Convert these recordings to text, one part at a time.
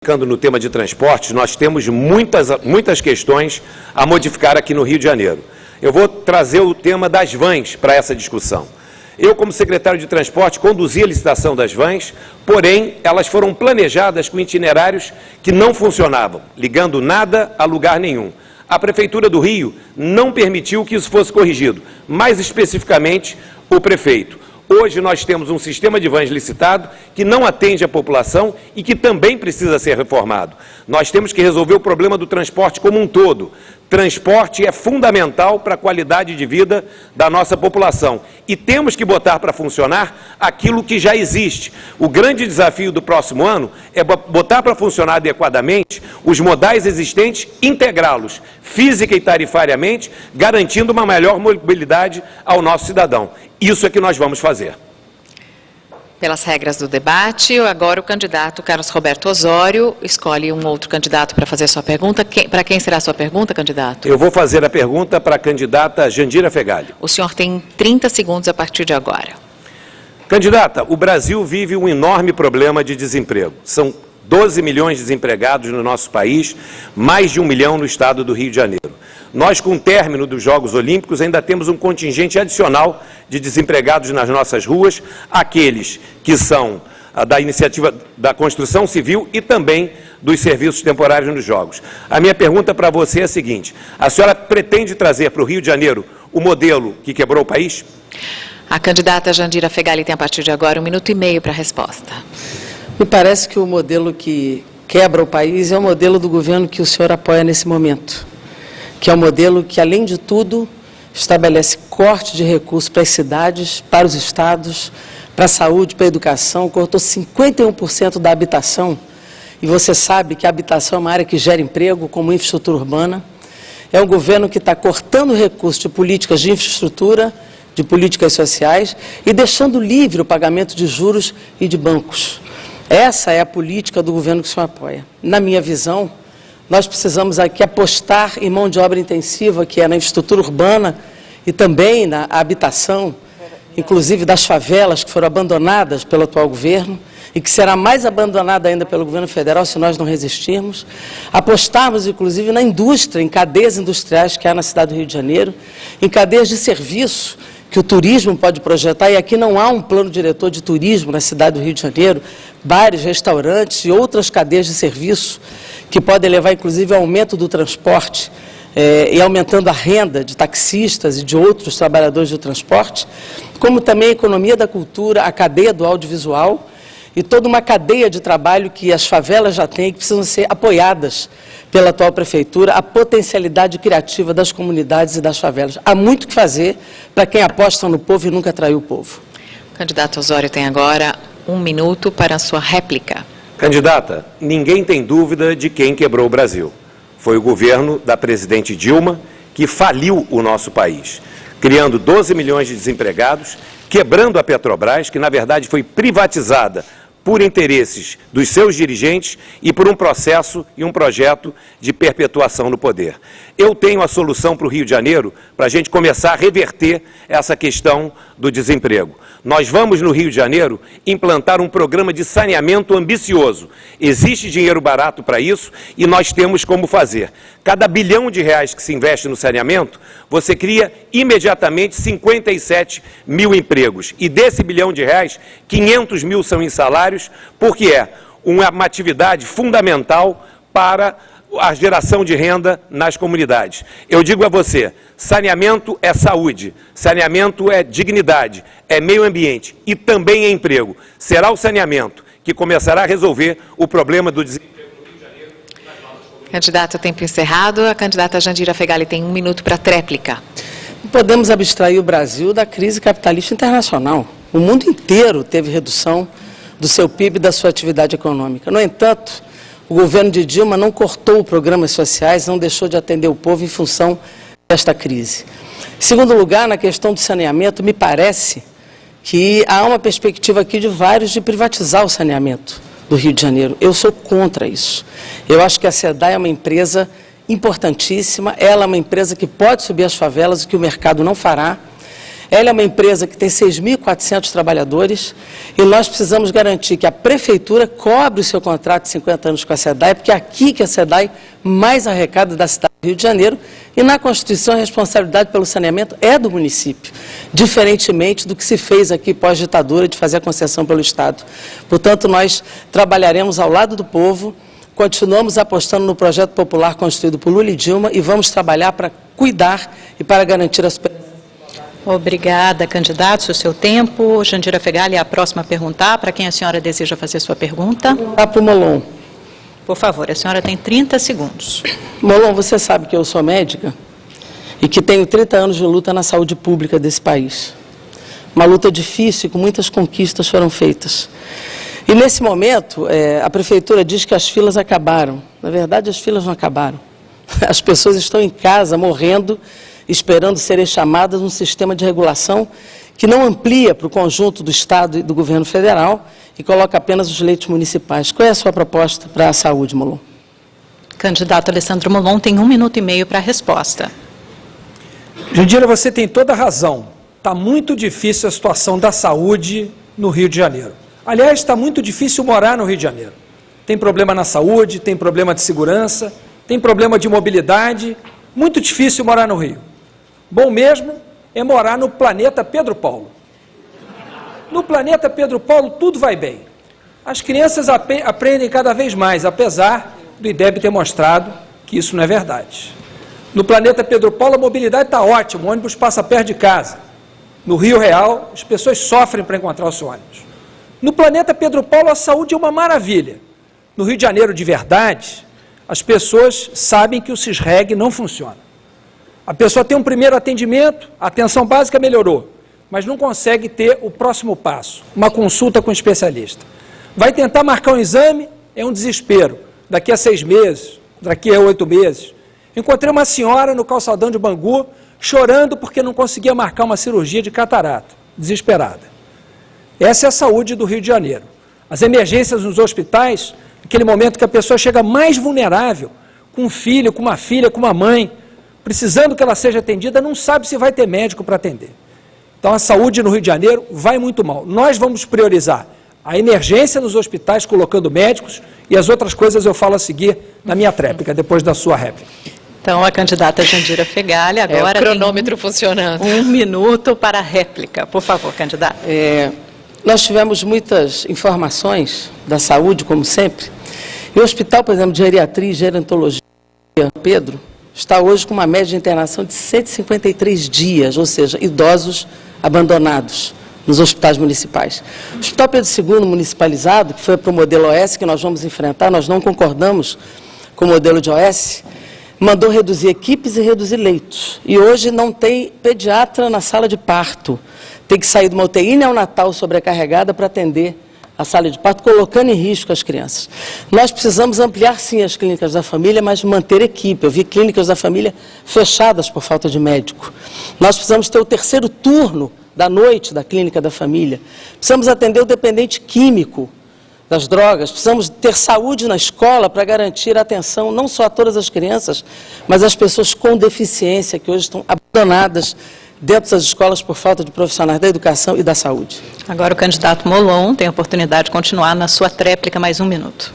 ficando no tema de transportes, nós temos muitas questões a modificar aqui no Rio de Janeiro. Eu vou trazer o tema das vans para essa discussão. Eu, como secretário de Transporte, conduzi a licitação das vans, porém, elas foram planejadas com itinerários que não funcionavam, ligando nada a lugar nenhum. A Prefeitura do Rio não permitiu que isso fosse corrigido, mais especificamente o prefeito. Hoje nós temos um sistema de vans licitado que não atende a população e que também precisa ser reformado. Nós temos que resolver o problema do transporte como um todo. Transporte é fundamental para a qualidade de vida da nossa população e temos que botar para funcionar aquilo que já existe. O grande desafio do próximo ano é botar para funcionar adequadamente os modais existentes, integrá-los física e tarifariamente, garantindo uma melhor mobilidade ao nosso cidadão. Isso é que nós vamos fazer. Pelas regras do debate, agora o candidato Carlos Roberto Osório escolhe um outro candidato para fazer sua pergunta. Para quem será a sua pergunta, candidato? Eu vou fazer a pergunta para a candidata Jandira Fegali. O senhor tem 30 segundos a partir de agora. Candidata, o Brasil vive um enorme problema de desemprego. São 12 milhões de desempregados no nosso país, mais de 1 milhão no estado do Rio de Janeiro. Nós, com o término dos Jogos Olímpicos, ainda temos um contingente adicional de desempregados nas nossas ruas, aqueles que são da iniciativa da construção civil e também dos serviços temporários nos Jogos. A minha pergunta para você é a seguinte: a senhora pretende trazer para o Rio de Janeiro o modelo que quebrou o país? A candidata Jandira Fegali tem, a partir de agora, 1 minuto e meio para a resposta. Me parece que o modelo que quebra o país é o modelo do governo que o senhor apoia nesse momento, que é o modelo que, além de tudo, estabelece corte de recursos para as cidades, para os estados, para a saúde, para a educação, cortou 51% da habitação, e você sabe que a habitação é uma área que gera emprego, como infraestrutura urbana. É um governo que está cortando recursos de políticas de infraestrutura, de políticas sociais, e deixando livre o pagamento de juros e de bancos. Essa é a política do governo que o senhor apoia. Na minha visão, nós precisamos aqui apostar em mão de obra intensiva, que é na infraestrutura urbana e também na habitação, inclusive das favelas que foram abandonadas pelo atual governo e que será mais abandonada ainda pelo governo federal se nós não resistirmos. Apostarmos, inclusive, na indústria, em cadeias industriais que há na cidade do Rio de Janeiro, em cadeias de serviço que o turismo pode projetar, e aqui não há um plano diretor de turismo na cidade do Rio de Janeiro, bares, restaurantes e outras cadeias de serviço que podem levar, inclusive, ao aumento do transporte e aumentando a renda de taxistas e de outros trabalhadores do transporte, como também a economia da cultura, a cadeia do audiovisual e toda uma cadeia de trabalho que as favelas já têm e que precisam ser apoiadas pela atual prefeitura, a potencialidade criativa das comunidades e das favelas. Há muito o que fazer para quem aposta no povo e nunca traiu o povo. O candidato Osório tem agora 1 minuto para a sua réplica. Candidata, ninguém tem dúvida de quem quebrou o Brasil. Foi o governo da presidente Dilma que faliu o nosso país, criando 12 milhões de desempregados, quebrando a Petrobras, que na verdade foi privatizada por interesses dos seus dirigentes e por um processo e um projeto de perpetuação no poder. Eu tenho a solução para o Rio de Janeiro para a gente começar a reverter essa questão do desemprego. Nós vamos, no Rio de Janeiro, implantar um programa de saneamento ambicioso. Existe dinheiro barato para isso e nós temos como fazer. Cada R$ 1 bilhão que se investe no saneamento, você cria imediatamente 57 mil empregos. E desse R$ 1 bilhão, 500 mil são em salários, porque é uma atividade fundamental para a geração de renda nas comunidades. Eu digo a você, saneamento é saúde, saneamento é dignidade, é meio ambiente e também é emprego. Será o saneamento que começará a resolver o problema do desemprego no Rio de Janeiro. Candidato, tempo encerrado. A candidata Jandira Fegali tem 1 minuto para a tréplica. Não podemos abstrair o Brasil da crise capitalista internacional. O mundo inteiro teve redução do seu PIB e da sua atividade econômica. No entanto, o governo de Dilma não cortou programas sociais, não deixou de atender o povo em função desta crise. Em segundo lugar, na questão do saneamento, me parece que há uma perspectiva aqui de vários de privatizar o saneamento do Rio de Janeiro. Eu sou contra isso. Eu acho que a SEDAI é uma empresa importantíssima, ela é uma empresa que pode subir as favelas, o que o mercado não fará. Ela é uma empresa que tem 6.400 trabalhadores e nós precisamos garantir que a Prefeitura cobre o seu contrato de 50 anos com a SEDAI, porque é aqui que a SEDAI mais arrecada da cidade do Rio de Janeiro e na Constituição a responsabilidade pelo saneamento é do município, diferentemente do que se fez aqui pós-ditadura de fazer a concessão pelo Estado. Portanto, nós trabalharemos ao lado do povo, continuamos apostando no projeto popular construído por Lula e Dilma e vamos trabalhar para cuidar e para garantir a superioridade. Obrigada, candidatos, o seu tempo. Jandira Fegali é a próxima a perguntar. Para quem a senhora deseja fazer sua pergunta? Para o Molon. Por favor, a senhora tem 30 segundos. Molon, você sabe que eu sou médica e que tenho 30 anos de luta na saúde pública desse país. Uma luta difícil e com muitas conquistas foram feitas. E nesse momento, a Prefeitura diz que as filas acabaram. Na verdade, as filas não acabaram. As pessoas estão em casa, morrendo, esperando serem chamadas num sistema de regulação que não amplia para o conjunto do Estado e do Governo Federal e coloca apenas os leitos municipais. Qual é a sua proposta para a saúde, Molon? Candidato Alessandro Molon tem 1 minuto e meio para a resposta. Jandira, você tem toda a razão. Está muito difícil a situação da saúde no Rio de Janeiro. Aliás, está muito difícil morar no Rio de Janeiro. Tem problema na saúde, tem problema de segurança, tem problema de mobilidade. Muito difícil morar no Rio. Bom mesmo é morar no planeta Pedro Paulo. No planeta Pedro Paulo tudo vai bem. As crianças aprendem cada vez mais, apesar do IDEB ter mostrado que isso não é verdade. No planeta Pedro Paulo a mobilidade está ótima, o ônibus passa perto de casa. No Rio Real as pessoas sofrem para encontrar o seu ônibus. No planeta Pedro Paulo a saúde é uma maravilha. No Rio de Janeiro de verdade, as pessoas sabem que o Cisreg não funciona. A pessoa tem um primeiro atendimento, a atenção básica melhorou, mas não consegue ter o próximo passo, uma consulta com um especialista. Vai tentar marcar um exame, é um desespero. Daqui a 6 meses, daqui a 8 meses. Encontrei uma senhora no calçadão de Bangu, chorando porque não conseguia marcar uma cirurgia de catarata, desesperada. Essa é a saúde do Rio de Janeiro. As emergências nos hospitais, aquele momento que a pessoa chega mais vulnerável, com um filho, com uma filha, com uma mãe, precisando que ela seja atendida, não sabe se vai ter médico para atender. Então a saúde no Rio de Janeiro vai muito mal. Nós vamos priorizar a emergência nos hospitais, colocando médicos, e as outras coisas eu falo a seguir na minha tréplica, depois da sua réplica. Então, a candidata Jandira Fegali agora o cronômetro funcionando. 1 minuto para a réplica. Por favor, candidata. Nós tivemos muitas informações da saúde, como sempre. E o Hospital, por exemplo, de Geriatria e Gerontologia Pedro está hoje com uma média de internação de 153 dias, ou seja, idosos abandonados nos hospitais municipais. O Hospital Pedro II municipalizado, que foi para o modelo OS que nós vamos enfrentar, nós não concordamos com o modelo de OS, mandou reduzir equipes e reduzir leitos. E hoje não tem pediatra na sala de parto. Tem que sair de uma UTI neonatal sobrecarregada para atender a sala de parto, colocando em risco as crianças. Nós precisamos ampliar, sim, as clínicas da família, mas manter equipe. Eu vi clínicas da família fechadas por falta de médico. Nós precisamos ter o 3º turno da noite da clínica da família. Precisamos atender o dependente químico das drogas. Precisamos ter saúde na escola para garantir a atenção não só a todas as crianças, mas às pessoas com deficiência que hoje estão abandonadas dentro das escolas por falta de profissionais da educação e da saúde. Agora o candidato Molon tem a oportunidade de continuar na sua tréplica mais 1 minuto.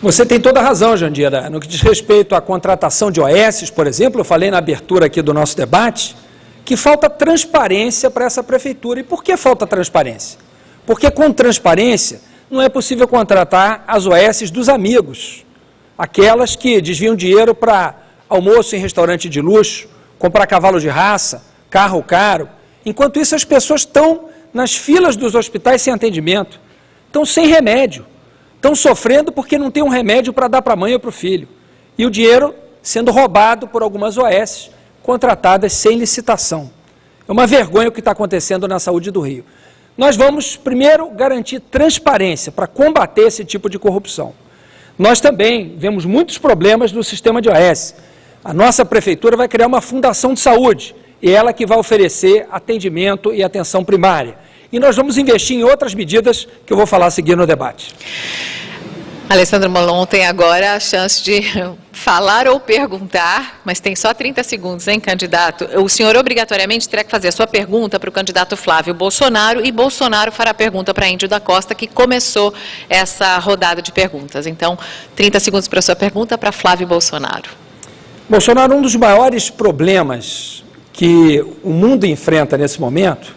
Você tem toda a razão, Jandira. No que diz respeito à contratação de OS, por exemplo, eu falei na abertura aqui do nosso debate, que falta transparência para essa prefeitura. E por que falta transparência? Porque com transparência não é possível contratar as OS dos amigos, aquelas que desviam dinheiro para almoço em restaurante de luxo, comprar cavalo de raça, carro caro. Enquanto isso, as pessoas estão nas filas dos hospitais sem atendimento, estão sem remédio, estão sofrendo porque não tem um remédio para dar para a mãe ou para o filho. E o dinheiro sendo roubado por algumas OS, contratadas sem licitação. É uma vergonha o que está acontecendo na saúde do Rio. Nós vamos, primeiro, garantir transparência para combater esse tipo de corrupção. Nós também vemos muitos problemas no sistema de OS. A nossa prefeitura vai criar uma fundação de saúde, e ela que vai oferecer atendimento e atenção primária. E nós vamos investir em outras medidas que eu vou falar a seguir no debate. Alessandro Molon tem agora a chance de falar ou perguntar, mas tem só 30 segundos, hein, candidato? O senhor obrigatoriamente terá que fazer a sua pergunta para o candidato Flávio Bolsonaro e Bolsonaro fará a pergunta para Índio da Costa, que começou essa rodada de perguntas. Então, 30 segundos para a sua pergunta para Flávio Bolsonaro. Bolsonaro, um dos maiores problemas que o mundo enfrenta nesse momento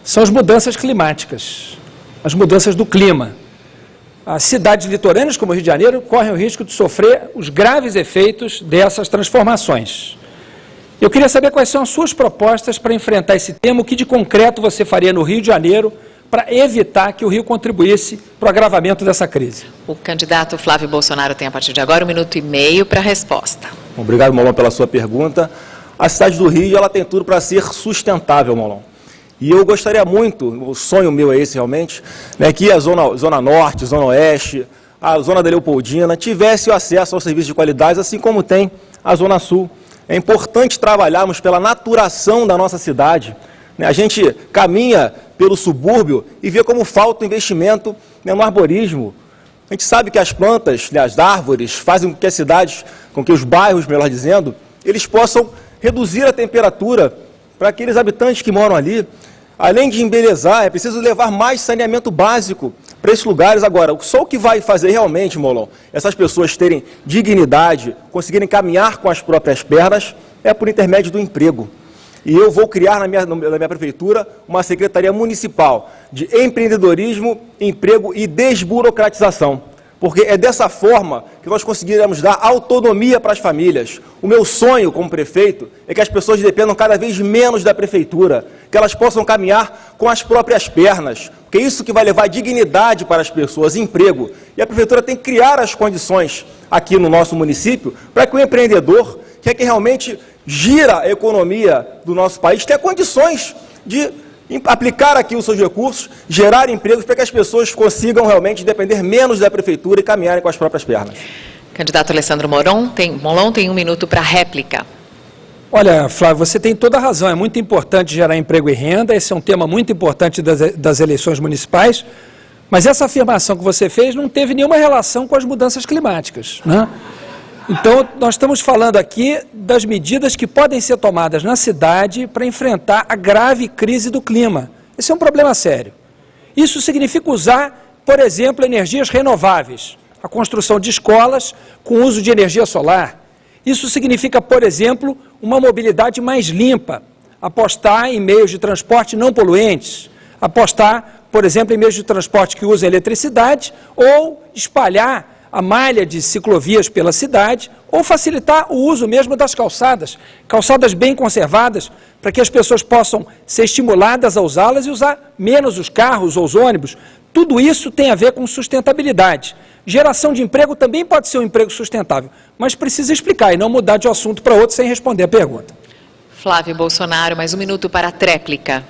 são as mudanças climáticas, as mudanças do clima. As cidades litorâneas, como o Rio de Janeiro, correm o risco de sofrer os graves efeitos dessas transformações. Eu queria saber quais são as suas propostas para enfrentar esse tema, o que de concreto você faria no Rio de Janeiro para evitar que o Rio contribuísse para o agravamento dessa crise. O candidato Flávio Bolsonaro tem, a partir de agora, 1 minuto e meio para a resposta. Obrigado, Molon, pela sua pergunta. A cidade do Rio, ela tem tudo para ser sustentável, Molon. E eu gostaria muito, o sonho meu é esse realmente, né, que a zona Norte, Zona Oeste, a Zona da Leopoldina tivesse o acesso aos serviços de qualidade, assim como tem a Zona Sul. É importante trabalharmos pela naturação da nossa cidade. Né? A gente caminha pelo subúrbio e vê como falta investimento, né, no arborismo. A gente sabe que as plantas, né, as árvores, fazem com que as cidades, com que os bairros, melhor dizendo, eles possam reduzir a temperatura para aqueles habitantes que moram ali. Além de embelezar, é preciso levar mais saneamento básico para esses lugares. Agora, só o que vai fazer realmente, Molon, essas pessoas terem dignidade, conseguirem caminhar com as próprias pernas, é por intermédio do emprego. E eu vou criar na minha prefeitura uma secretaria municipal de empreendedorismo, emprego e desburocratização. Porque é dessa forma que nós conseguiremos dar autonomia para as famílias. O meu sonho como prefeito é que as pessoas dependam cada vez menos da prefeitura, que elas possam caminhar com as próprias pernas, porque é isso que vai levar dignidade para as pessoas, emprego. E a prefeitura tem que criar as condições aqui no nosso município para que o empreendedor, que é que realmente gira a economia do nosso país, tenha condições de aplicar aqui os seus recursos, gerar empregos para que as pessoas consigam realmente depender menos da prefeitura e caminharem com as próprias pernas. Candidato Alessandro Molon tem 1 minuto para réplica. Olha, Flávio, você tem toda a razão, é muito importante gerar emprego e renda, esse é um tema muito importante das eleições municipais, mas essa afirmação que você fez não teve nenhuma relação com as mudanças climáticas, né? Então, nós estamos falando aqui das medidas que podem ser tomadas na cidade para enfrentar a grave crise do clima. Esse é um problema sério. Isso significa usar, por exemplo, energias renováveis, a construção de escolas com uso de energia solar. Isso significa, por exemplo, uma mobilidade mais limpa, apostar em meios de transporte não poluentes, apostar, por exemplo, em meios de transporte que usem eletricidade ou espalhar a malha de ciclovias pela cidade, ou facilitar o uso mesmo das calçadas, calçadas bem conservadas, para que as pessoas possam ser estimuladas a usá-las e usar menos os carros ou os ônibus. Tudo isso tem a ver com sustentabilidade. Geração de emprego também pode ser um emprego sustentável, mas precisa explicar e não mudar de um assunto para outro sem responder a pergunta. Flávio Bolsonaro, mais 1 minuto para a tréplica.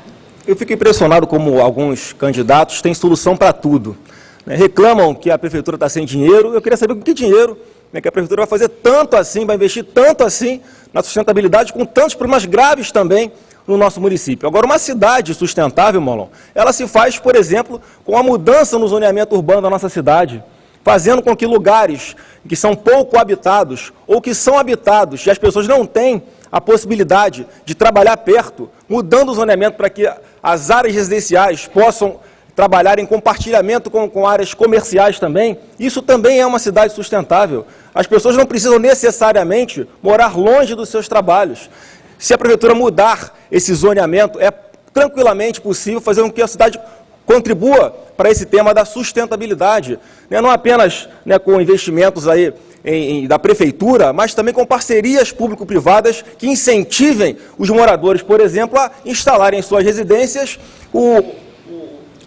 Eu fico impressionado como alguns candidatos têm solução para tudo. Reclamam que a prefeitura está sem dinheiro. Eu queria saber com que dinheiro, né, que a prefeitura vai fazer tanto assim, vai investir tanto assim na sustentabilidade, com tantos problemas graves também no nosso município. Agora, uma cidade sustentável, Molon, ela se faz, por exemplo, com a mudança no zoneamento urbano da nossa cidade, fazendo com que lugares que são pouco habitados ou que são habitados e as pessoas não têm a possibilidade de trabalhar perto, mudando o zoneamento para que as áreas residenciais possam trabalhar em compartilhamento com áreas comerciais também. Isso também é uma cidade sustentável. As pessoas não precisam necessariamente morar longe dos seus trabalhos. Se a prefeitura mudar esse zoneamento, é tranquilamente possível fazer com que a cidade contribua para esse tema da sustentabilidade, né? Não apenas, né, com investimentos aí da prefeitura, mas também com parcerias público-privadas que incentivem os moradores, por exemplo, a instalarem em suas residências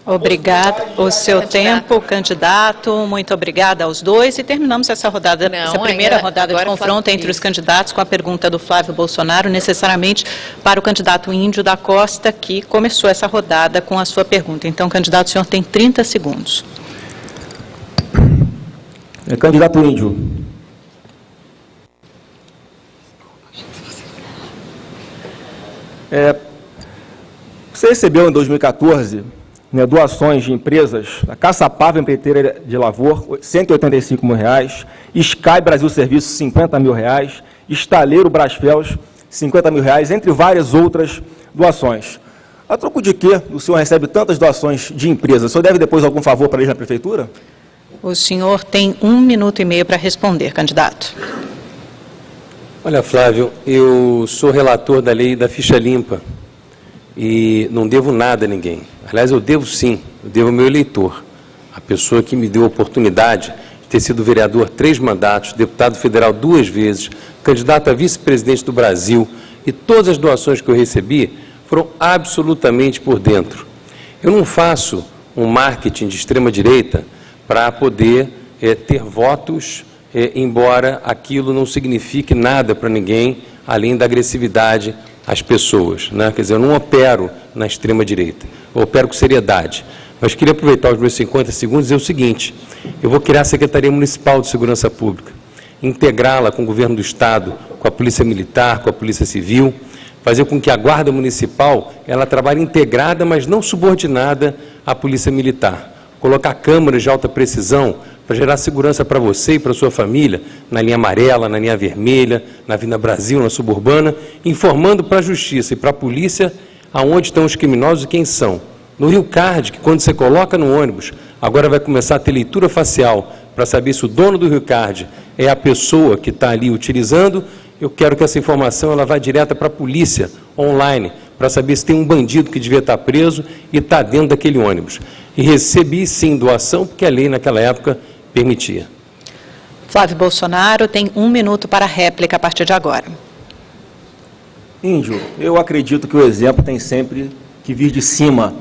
Obrigada. O seu tempo, candidato. Muito obrigada aos dois. E terminamos essa rodada, essa primeira rodada de confronto entre os candidatos com a pergunta do Flávio Bolsonaro, necessariamente para o candidato Índio da Costa, que começou essa rodada com a sua pergunta. Então, candidato, o senhor tem 30 segundos. Candidato Índio. Você recebeu em 2014... né, doações de empresas, a Caçapava Empreiteira de Lavor, R$ 185 mil, Sky Brasil Serviços, R$ 50 mil, Estaleiro Brasfels, R$ 50 mil, entre várias outras doações. A troco de quê o senhor recebe tantas doações de empresas? O senhor deve depois algum favor para eles na Prefeitura? O senhor tem 1 minuto e meio para responder, candidato. Olha, Flávio, eu sou relator da lei da ficha limpa e não devo nada a ninguém. Aliás, eu devo sim, eu devo ao meu eleitor, a pessoa que me deu a oportunidade de ter sido vereador 3 mandatos, deputado federal 2 vezes, candidato a vice-presidente do Brasil, e todas as doações que eu recebi foram absolutamente por dentro. Eu não faço um marketing de extrema-direita para poder ter votos, embora aquilo não signifique nada para ninguém, além da agressividade às pessoas, né? Quer dizer, eu não opero na extrema-direita, eu opero com seriedade. Mas queria aproveitar os meus 50 segundos e dizer o seguinte: eu vou criar a Secretaria Municipal de Segurança Pública, integrá-la com o Governo do Estado, com a Polícia Militar, com a Polícia Civil, fazer com que a Guarda Municipal ela trabalhe integrada, mas não subordinada à Polícia Militar. Colocar câmeras de alta precisão para gerar segurança para você e para a sua família, na linha amarela, na linha vermelha, na Avenida Brasil, na suburbana, informando para a Justiça e para a Polícia aonde estão os criminosos e quem são. No Rio Card, que quando você coloca no ônibus, agora vai começar a ter leitura facial para saber se o dono do Rio Card é a pessoa que está ali utilizando. Eu quero que essa informação ela vá direta para a polícia, online, para saber se tem um bandido que devia estar preso e está dentro daquele ônibus. E recebi, sim, doação, porque a lei naquela época permitia. Flávio Bolsonaro tem 1 minuto para a réplica a partir de agora. Índio, eu acredito que o exemplo tem sempre que vir de cima.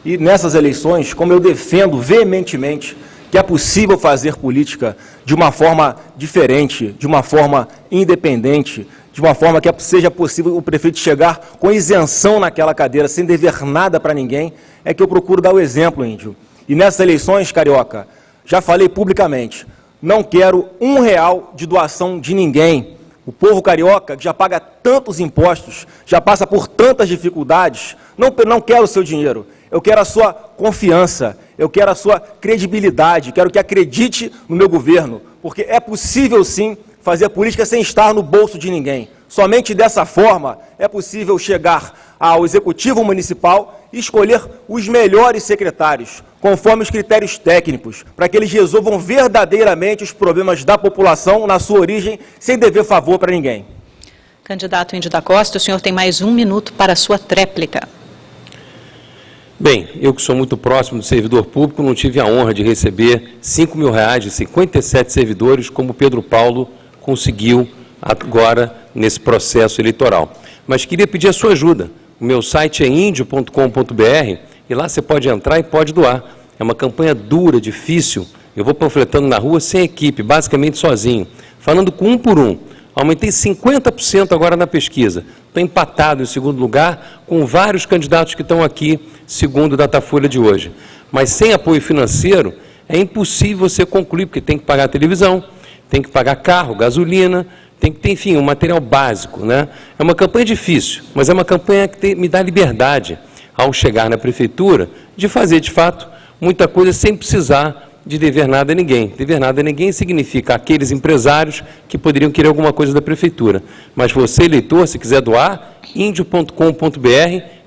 E nessas eleições, como eu defendo veementemente que é possível fazer política de uma forma diferente, de uma forma independente, de uma forma que seja possível o prefeito chegar com isenção naquela cadeira, sem dever nada para ninguém, é que eu procuro dar o exemplo, Índio. E nessas eleições, Carioca, já falei publicamente, não quero R$1 de doação de ninguém. O povo carioca, que já paga tantos impostos, já passa por tantas dificuldades, não quero o seu dinheiro. Eu quero a sua confiança, eu quero a sua credibilidade, quero que acredite no meu governo, porque é possível, sim, fazer política sem estar no bolso de ninguém. Somente dessa forma é possível chegar ao Executivo Municipal e escolher os melhores secretários, conforme os critérios técnicos, para que eles resolvam verdadeiramente os problemas da população na sua origem, sem dever favor para ninguém. Candidato Índio da Costa, o senhor tem mais 1 minuto para a sua tréplica. Bem, eu que sou muito próximo do servidor público, não tive a honra de receber R$5 mil de 57 servidores, como Pedro Paulo conseguiu agora nesse processo eleitoral. Mas queria pedir a sua ajuda. O meu site é indio.com.br e lá você pode entrar e pode doar. É uma campanha dura, difícil. Eu vou panfletando na rua sem equipe, basicamente sozinho, falando com um por um. Aumentei 50% agora na pesquisa. Estou empatado em segundo lugar com vários candidatos que estão aqui, segundo o Datafolha de hoje. Mas sem apoio financeiro é impossível você concluir, porque tem que pagar a televisão, tem que pagar carro, gasolina, tem que ter, enfim, um material básico, né? É uma campanha difícil, mas é uma campanha que me dá liberdade, ao chegar na prefeitura, de fazer, de fato, muita coisa sem precisar de dever nada a ninguém. Dever nada a ninguém significa aqueles empresários que poderiam querer alguma coisa da prefeitura. Mas você, eleitor, se quiser doar, indio.com.br,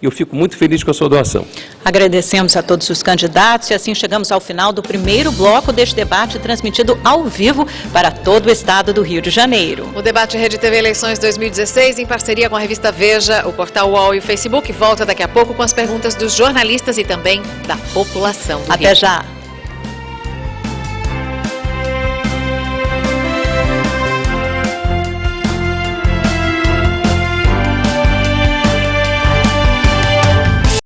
e eu fico muito feliz com a sua doação. Agradecemos a todos os candidatos e assim chegamos ao final do primeiro bloco deste debate transmitido ao vivo para todo o estado do Rio de Janeiro. O debate Rede TV Eleições 2016, em parceria com a revista Veja, o portal UOL e o Facebook, volta daqui a pouco com as perguntas dos jornalistas e também da população do Rio. Até já!